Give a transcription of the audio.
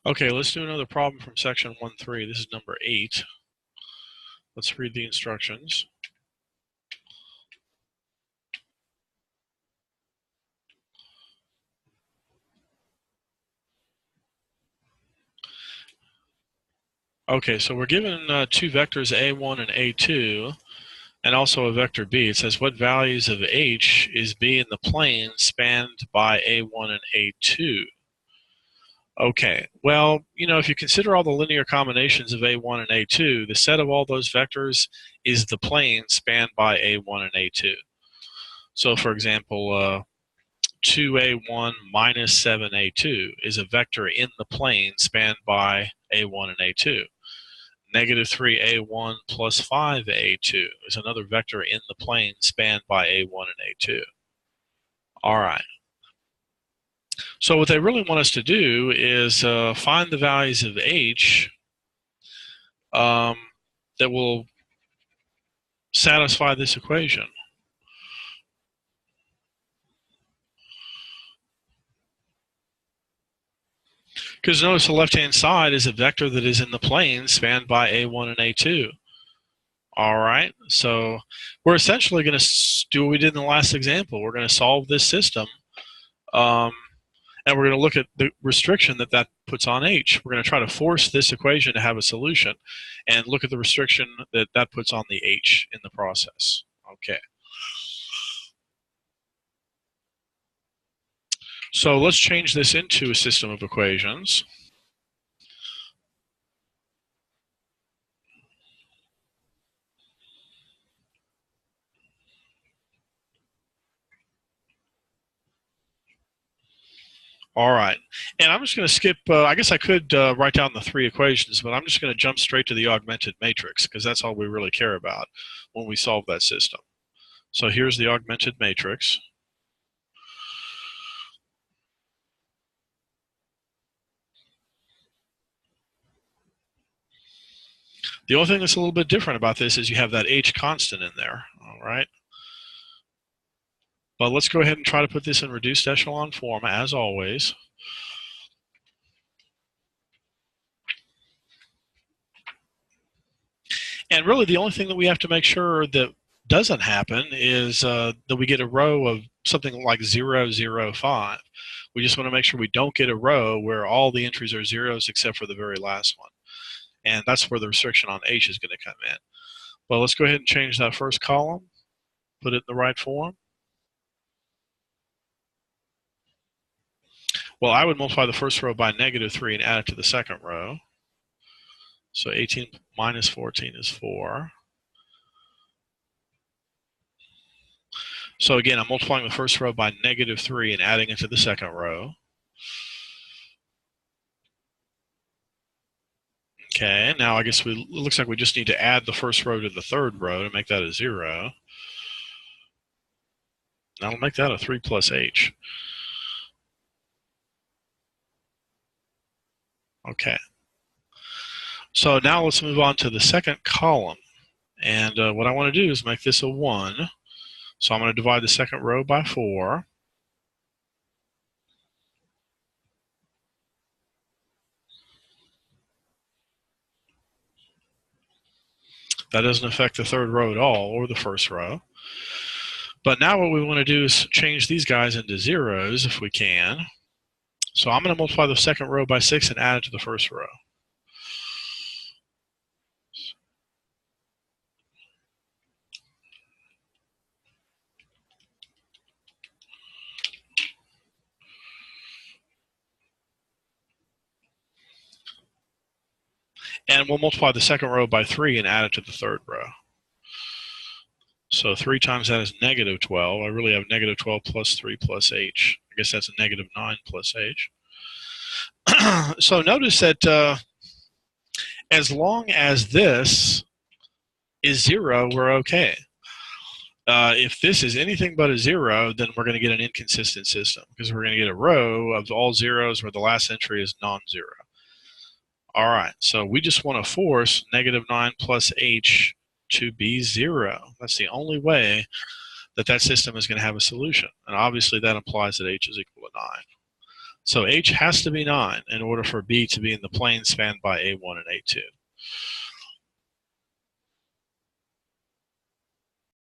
Okay, let's do another problem from section 1.3. This is number 8. Let's read the instructions. Okay, so we're given two vectors a1 and a2, and also a vector b. It says what values of h is b in the plane spanned by a1 and a2? Okay, well, if you consider all the linear combinations of a1 and a2, the set of all those vectors is the plane spanned by a1 and a2. So, for example, 2a1 minus 7a2 is a vector in the plane spanned by a1 and a2. Negative 3a1 plus 5a2 is another vector in the plane spanned by a1 and a2. All right. So what they really want us to do is find the values of h that will satisfy this equation. Because notice the left-hand side is a vector that is in the plane spanned by a1 and a2. All right, so we're essentially going to do what we did in the last example. We're going to solve this system, and we're going to look at the restriction that that puts on h. We're going to try to force this equation to have a solution and look at the restriction that that puts on the h in the process. Okay. So let's change this into a system of equations. All right, and I'm just going to skip, I guess I could write down the three equations, but I'm just going to jump straight to the augmented matrix because that's all we really care about when we solve that system. So here's the augmented matrix. The only thing that's a little bit different about this is you have that h constant in there, all right? But let's go ahead and try to put this in reduced echelon form as always. And really the only thing that we have to make sure that doesn't happen is that we get a row of something like 0, 0, 5. We just want to make sure we don't get a row where all the entries are zeros except for the very last one. And that's where the restriction on h is going to come in. Well, let's go ahead and change that first column, put it in the right form. Well, I would multiply the first row by negative 3 and add it to the second row. So 18 minus 14 is 4. So again, I'm multiplying the first row by negative 3 and adding it to the second row. Okay, now I guess it looks like we just need to add the first row to the third row to make that a 0. That'll make that a 3 plus h. Okay. So now let's move on to the second column. And what I want to do is make this a 1. So I'm going to divide the second row by 4. That doesn't affect the third row at all, or the first row. But now what we want to do is change these guys into zeros if we can. So I'm going to multiply the second row by 6 and add it to the first row. And we'll multiply the second row by 3 and add it to the third row. So 3 times that is negative 12. I really have negative 12 plus 3 plus h. I guess that's a negative 9 plus h. So notice that as long as this is 0, we're okay. If this is anything but a 0, then we're going to get an inconsistent system because we're going to get a row of all zeros where the last entry is non-zero. All right, so we just want to force negative 9 plus h to be 0. That's the only way that that system is going to have a solution. And obviously that implies that h is equal to 9. So H has to be 9 in order for B to be in the plane spanned by A1 and A2.